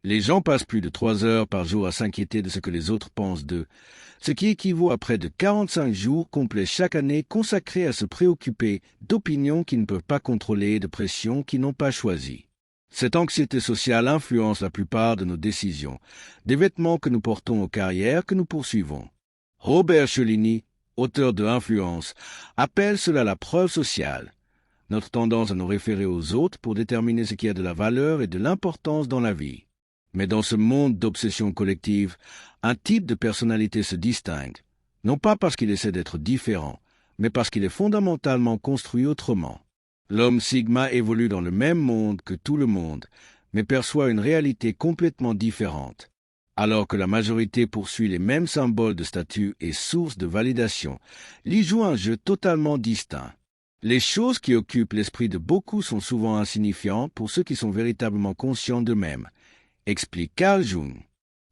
Les gens passent plus de 3 heures par jour à s'inquiéter de ce que les autres pensent d'eux, ce qui équivaut à près de 45 jours complets chaque année consacrés à se préoccuper d'opinions qu'ils ne peuvent pas contrôler et de pressions qu'ils n'ont pas choisies. Cette anxiété sociale influence la plupart de nos décisions, des vêtements que nous portons aux carrières que nous poursuivons. Robert Cialdini, auteur de Influence, appelle cela la preuve sociale, notre tendance à nous référer aux autres pour déterminer ce qui a de la valeur et de l'importance dans la vie. Mais dans ce monde d'obsession collective, un type de personnalité se distingue, non pas parce qu'il essaie d'être différent, mais parce qu'il est fondamentalement construit autrement. L'homme Sigma évolue dans le même monde que tout le monde, mais perçoit une réalité complètement différente. Alors que la majorité poursuit les mêmes symboles de statut et sources de validation, il joue un jeu totalement distinct. Les choses qui occupent l'esprit de beaucoup sont souvent insignifiantes pour ceux qui sont véritablement conscients d'eux-mêmes, explique Carl Jung.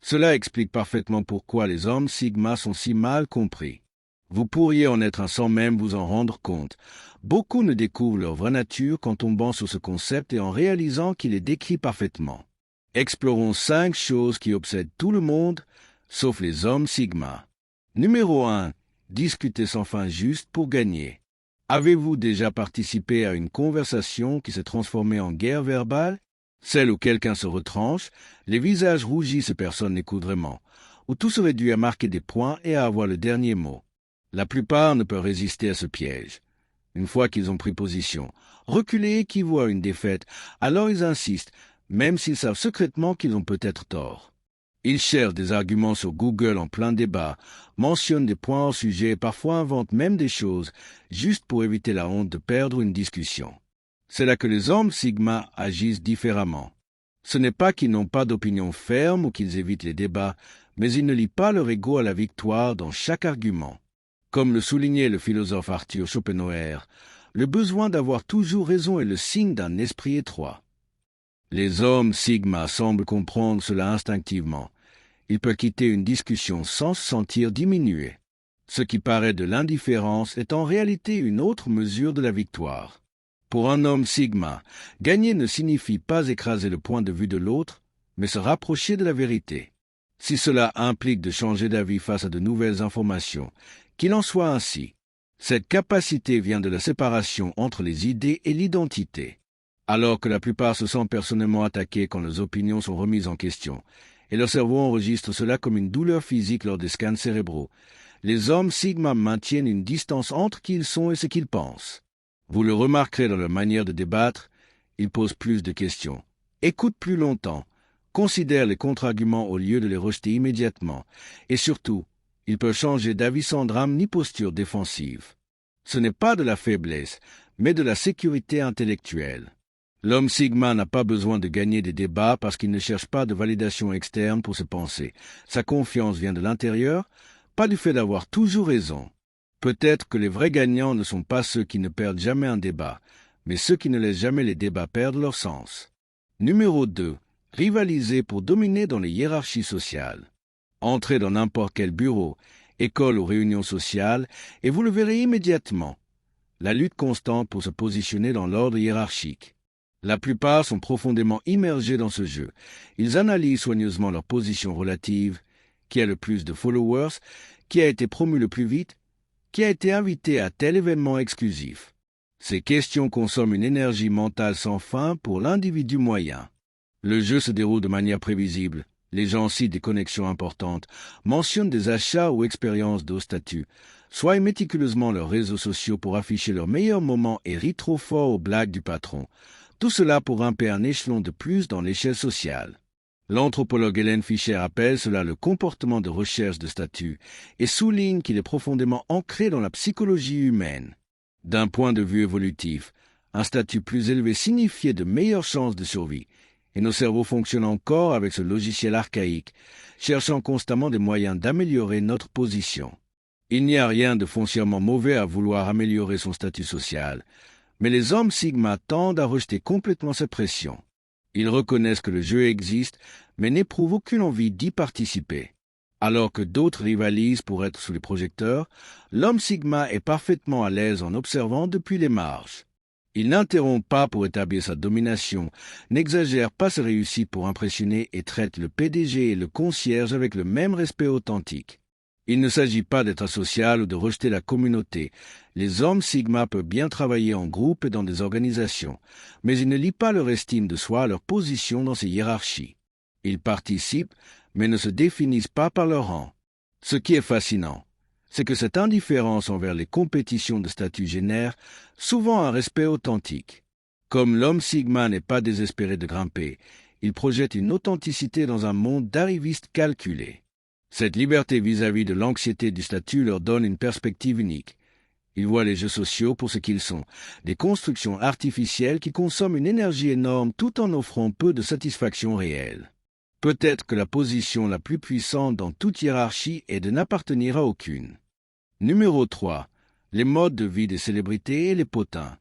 Cela explique parfaitement pourquoi les hommes Sigma sont si mal compris. Vous pourriez en être un sans même vous en rendre compte. Beaucoup ne découvrent leur vraie nature qu'en tombant sur ce concept et en réalisant qu'il est décrit parfaitement. Explorons 5 choses qui obsèdent tout le monde, sauf les hommes Sigma. Numéro 1. Discuter sans fin juste pour gagner. Avez-vous déjà participé à une conversation qui s'est transformée en guerre verbale? Celle où quelqu'un se retranche, les visages rougissent et personne n'écoute vraiment, où tout se réduit à marquer des points et à avoir le dernier mot. La plupart ne peuvent résister à ce piège. Une fois qu'ils ont pris position, reculer équivaut à une défaite, alors ils insistent, même s'ils savent secrètement qu'ils ont peut-être tort. Ils cherchent des arguments sur Google en plein débat, mentionnent des points au sujet et parfois inventent même des choses, juste pour éviter la honte de perdre une discussion. C'est là que les hommes Sigma agissent différemment. Ce n'est pas qu'ils n'ont pas d'opinion ferme ou qu'ils évitent les débats, mais ils ne lient pas leur ego à la victoire dans chaque argument. Comme le soulignait le philosophe Arthur Schopenhauer, le besoin d'avoir toujours raison est le signe d'un esprit étroit. Les hommes Sigma semblent comprendre cela instinctivement. Ils peuvent quitter une discussion sans se sentir diminués. Ce qui paraît de l'indifférence est en réalité une autre mesure de la victoire. Pour un homme Sigma, gagner ne signifie pas écraser le point de vue de l'autre, mais se rapprocher de la vérité. Si cela implique de changer d'avis face à de nouvelles informations, qu'il en soit ainsi. Cette capacité vient de la séparation entre les idées et l'identité. Alors que la plupart se sentent personnellement attaqués quand leurs opinions sont remises en question, et leur cerveau enregistre cela comme une douleur physique lors des scans cérébraux, les hommes Sigma maintiennent une distance entre qui ils sont et ce qu'ils pensent. Vous le remarquerez dans leur manière de débattre, ils posent plus de questions, écoutent plus longtemps, considèrent les contre-arguments au lieu de les rejeter immédiatement, et surtout, ils peuvent changer d'avis sans drame ni posture défensive. Ce n'est pas de la faiblesse, mais de la sécurité intellectuelle. L'homme Sigma n'a pas besoin de gagner des débats parce qu'il ne cherche pas de validation externe pour ses pensées. Sa confiance vient de l'intérieur, pas du fait d'avoir toujours raison. Peut-être que les vrais gagnants ne sont pas ceux qui ne perdent jamais un débat, mais ceux qui ne laissent jamais les débats perdre leur sens. Numéro 2. Rivaliser pour dominer dans les hiérarchies sociales. Entrez dans n'importe quel bureau, école ou réunion sociale, et vous le verrez immédiatement. La lutte constante pour se positionner dans l'ordre hiérarchique. La plupart sont profondément immergés dans ce jeu. Ils analysent soigneusement leur position relative, qui a le plus de followers, qui a été promu le plus vite, qui a été invité à tel événement exclusif. Ces questions consomment une énergie mentale sans fin pour l'individu moyen. Le jeu se déroule de manière prévisible. Les gens citent des connexions importantes, mentionnent des achats ou expériences de haut statut, soignent méticuleusement leurs réseaux sociaux pour afficher leurs meilleurs moments et rient trop fort aux blagues du patron. Tout cela pour grimper un échelon de plus dans l'échelle sociale. L'anthropologue Hélène Fischer appelle cela le comportement de recherche de statut et souligne qu'il est profondément ancré dans la psychologie humaine. D'un point de vue évolutif, un statut plus élevé signifiait de meilleures chances de survie, et nos cerveaux fonctionnent encore avec ce logiciel archaïque, cherchant constamment des moyens d'améliorer notre position. Il n'y a rien de foncièrement mauvais à vouloir améliorer son statut social, mais les hommes Sigma tendent à rejeter complètement cette pression. Ils reconnaissent que le jeu existe, mais n'éprouvent aucune envie d'y participer. Alors que d'autres rivalisent pour être sous les projecteurs, l'homme Sigma est parfaitement à l'aise en observant depuis les marges. Il n'interrompt pas pour établir sa domination, n'exagère pas ses réussites pour impressionner et traite le PDG et le concierge avec le même respect authentique. Il ne s'agit pas d'être asocial ou de rejeter la communauté. Les hommes Sigma peuvent bien travailler en groupe et dans des organisations, mais ils ne lient pas leur estime de soi à leur position dans ces hiérarchies. Ils participent, mais ne se définissent pas par leur rang. Ce qui est fascinant, c'est que cette indifférence envers les compétitions de statut génère souvent un respect authentique. Comme l'homme Sigma n'est pas désespéré de grimper, il projette une authenticité dans un monde d'arrivistes calculés. Cette liberté vis-à-vis de l'anxiété du statut leur donne une perspective unique. Ils voient les jeux sociaux pour ce qu'ils sont, des constructions artificielles qui consomment une énergie énorme tout en offrant peu de satisfaction réelle. Peut-être que la position la plus puissante dans toute hiérarchie est de n'appartenir à aucune. Numéro 3. Les modes de vie des célébrités et les potins.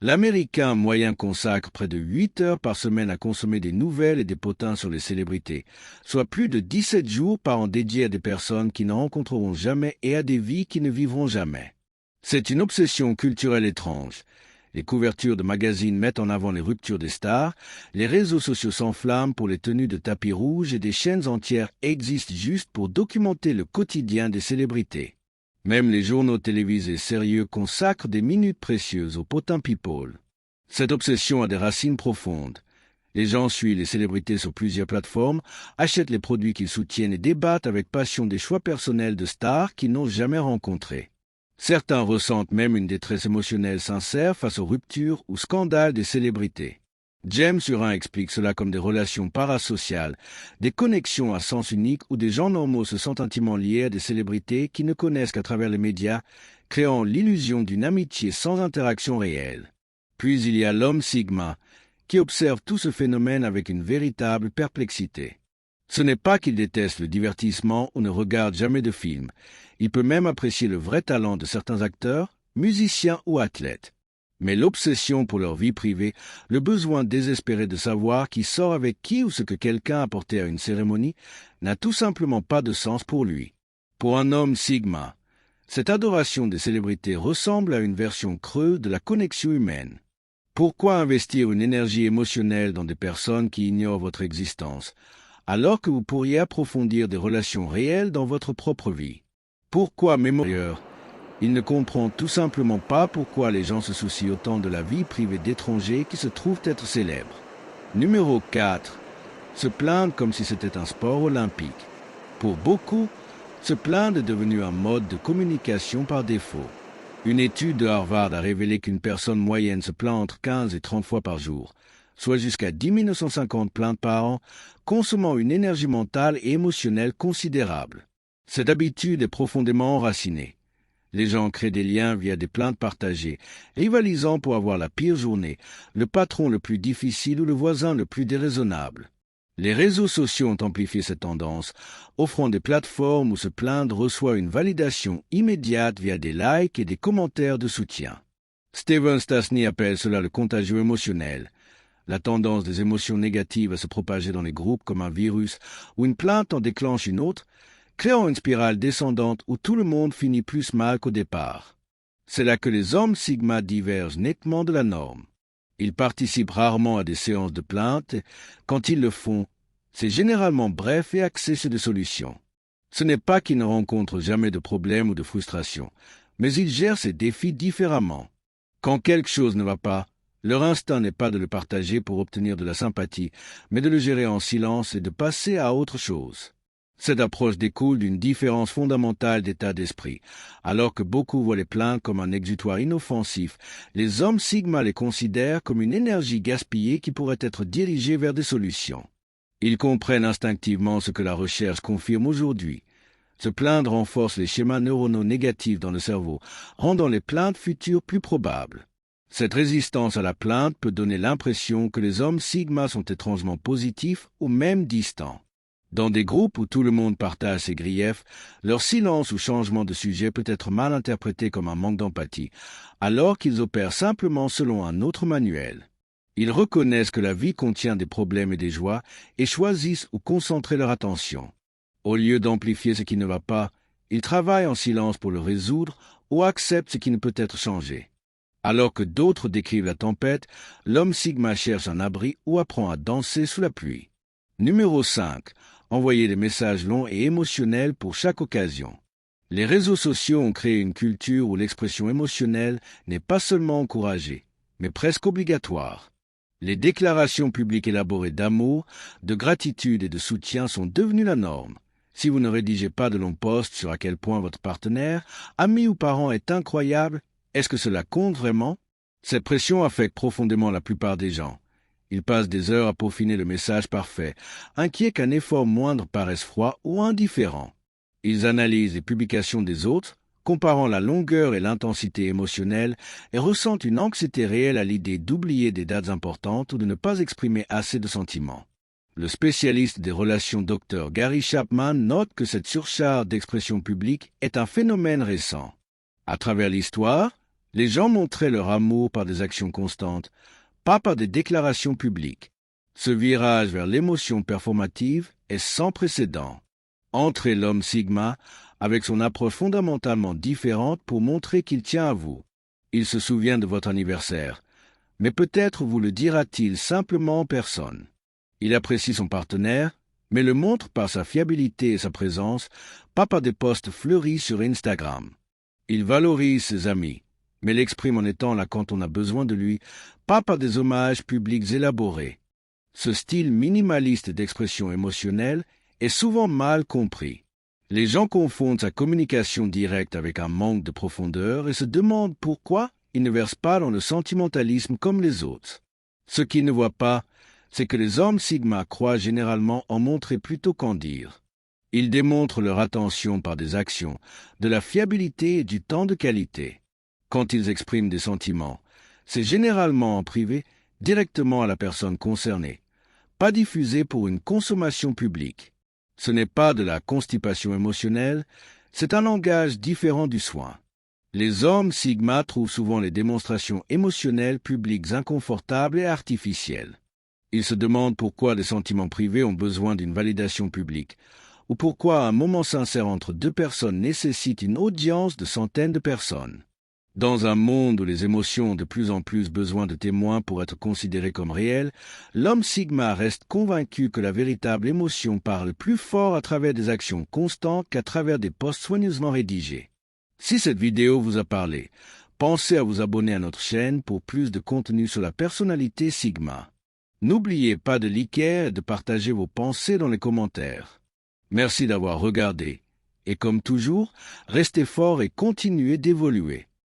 L'Américain moyen consacre près de 8 heures par semaine à consommer des nouvelles et des potins sur les célébrités, soit plus de 17 jours par an dédiés à des personnes qui ne rencontreront jamais et à des vies qui ne vivront jamais. C'est une obsession culturelle étrange. Les couvertures de magazines mettent en avant les ruptures des stars, les réseaux sociaux s'enflamment pour les tenues de tapis rouges et des chaînes entières existent juste pour documenter le quotidien des célébrités. Même les journaux télévisés sérieux consacrent des minutes précieuses aux potins people. Cette obsession a des racines profondes. Les gens suivent les célébrités sur plusieurs plateformes, achètent les produits qu'ils soutiennent et débattent avec passion des choix personnels de stars qu'ils n'ont jamais rencontrés. Certains ressentent même une détresse émotionnelle sincère face aux ruptures ou scandales des célébrités. James Surin explique cela comme des relations parasociales, des connexions à sens unique où des gens normaux se sentent intimement liés à des célébrités qui ne connaissent qu'à travers les médias, créant l'illusion d'une amitié sans interaction réelle. Puis il y a l'homme Sigma, qui observe tout ce phénomène avec une véritable perplexité. Ce n'est pas qu'il déteste le divertissement ou ne regarde jamais de films. Il peut même apprécier le vrai talent de certains acteurs, musiciens ou athlètes. Mais l'obsession pour leur vie privée, le besoin désespéré de savoir qui sort avec qui ou ce que quelqu'un a porté à une cérémonie, n'a tout simplement pas de sens pour lui. Pour un homme Sigma, cette adoration des célébrités ressemble à une version creux de la connexion humaine. Pourquoi investir une énergie émotionnelle dans des personnes qui ignorent votre existence, alors que vous pourriez approfondir des relations réelles dans votre propre vie? Pourquoi mémorieur? Il ne comprend tout simplement pas pourquoi les gens se soucient autant de la vie privée d'étrangers qui se trouvent être célèbres. Numéro 4. Se plaindre comme si c'était un sport olympique. Pour beaucoup, se plaindre est devenu un mode de communication par défaut. Une étude de Harvard a révélé qu'une personne moyenne se plaint entre 15 et 30 fois par jour, soit jusqu'à 10 950 plaintes par an, consommant une énergie mentale et émotionnelle considérable. Cette habitude est profondément enracinée. Les gens créent des liens via des plaintes partagées, rivalisant pour avoir la pire journée, le patron le plus difficile ou le voisin le plus déraisonnable. Les réseaux sociaux ont amplifié cette tendance, offrant des plateformes où se plaindre reçoit une validation immédiate via des likes et des commentaires de soutien. Steven Stastny appelle cela le contagion émotionnel. La tendance des émotions négatives à se propager dans les groupes comme un virus, où une plainte en déclenche une autre, créant une spirale descendante où tout le monde finit plus mal qu'au départ. C'est là que les hommes Sigma divergent nettement de la norme. Ils participent rarement à des séances de plainte. Quand ils le font, c'est généralement bref et axé sur des solutions. Ce n'est pas qu'ils ne rencontrent jamais de problèmes ou de frustrations, mais ils gèrent ces défis différemment. Quand quelque chose ne va pas, leur instinct n'est pas de le partager pour obtenir de la sympathie, mais de le gérer en silence et de passer à autre chose. Cette approche découle d'une différence fondamentale d'état d'esprit. Alors que beaucoup voient les plaintes comme un exutoire inoffensif, les hommes Sigma les considèrent comme une énergie gaspillée qui pourrait être dirigée vers des solutions. Ils comprennent instinctivement ce que la recherche confirme aujourd'hui. Se plaindre renforce les schémas neuronaux négatifs dans le cerveau, rendant les plaintes futures plus probables. Cette résistance à la plainte peut donner l'impression que les hommes Sigma sont étrangement positifs ou même distants. Dans des groupes où tout le monde partage ses griefs, leur silence ou changement de sujet peut être mal interprété comme un manque d'empathie, alors qu'ils opèrent simplement selon un autre manuel. Ils reconnaissent que la vie contient des problèmes et des joies et choisissent où concentrer leur attention. Au lieu d'amplifier ce qui ne va pas, ils travaillent en silence pour le résoudre ou acceptent ce qui ne peut être changé. Alors que d'autres décrivent la tempête, l'homme Sigma cherche un abri ou apprend à danser sous la pluie. Numéro 5. Envoyer des messages longs et émotionnels pour chaque occasion. Les réseaux sociaux ont créé une culture où l'expression émotionnelle n'est pas seulement encouragée, mais presque obligatoire. Les déclarations publiques élaborées d'amour, de gratitude et de soutien sont devenues la norme. Si vous ne rédigez pas de longs posts sur à quel point votre partenaire, ami ou parent est incroyable, est-ce que cela compte vraiment? Cette pression affecte profondément la plupart des gens. Ils passent des heures à peaufiner le message parfait, inquiets qu'un effort moindre paraisse froid ou indifférent. Ils analysent les publications des autres, comparant la longueur et l'intensité émotionnelle, et ressentent une anxiété réelle à l'idée d'oublier des dates importantes ou de ne pas exprimer assez de sentiments. Le spécialiste des relations Dr Gary Chapman note que cette surcharge d'expression publique est un phénomène récent. À travers l'histoire, les gens montraient leur amour par des actions constantes, pas par des déclarations publiques. Ce virage vers l'émotion performative est sans précédent. Entrez l'homme Sigma avec son approche fondamentalement différente pour montrer qu'il tient à vous. Il se souvient de votre anniversaire, mais peut-être vous le dira-t-il simplement en personne. Il apprécie son partenaire, mais le montre par sa fiabilité et sa présence, pas par des posts fleuris sur Instagram. Il valorise ses amis, mais l'exprime en étant là quand on a besoin de lui, pas par des hommages publics élaborés. Ce style minimaliste d'expression émotionnelle est souvent mal compris. Les gens confondent sa communication directe avec un manque de profondeur et se demandent pourquoi il ne verse pas dans le sentimentalisme comme les autres. Ce qu'ils ne voient pas, c'est que les hommes Sigma croient généralement en montrer plutôt qu'en dire. Ils démontrent leur attention par des actions, de la fiabilité et du temps de qualité. Quand ils expriment des sentiments, c'est généralement en privé, directement à la personne concernée, pas diffusé pour une consommation publique. Ce n'est pas de la constipation émotionnelle, c'est un langage différent du soin. Les hommes Sigma trouvent souvent les démonstrations émotionnelles publiques inconfortables et artificielles. Ils se demandent pourquoi les sentiments privés ont besoin d'une validation publique, ou pourquoi un moment sincère entre deux personnes nécessite une audience de centaines de personnes. Dans un monde où les émotions ont de plus en plus besoin de témoins pour être considérées comme réelles, l'homme Sigma reste convaincu que la véritable émotion parle plus fort à travers des actions constantes qu'à travers des posts soigneusement rédigés. Si cette vidéo vous a parlé, pensez à vous abonner à notre chaîne pour plus de contenu sur la personnalité Sigma. N'oubliez pas de liker et de partager vos pensées dans les commentaires. Merci d'avoir regardé. Et comme toujours, restez fort et continuez d'évoluer.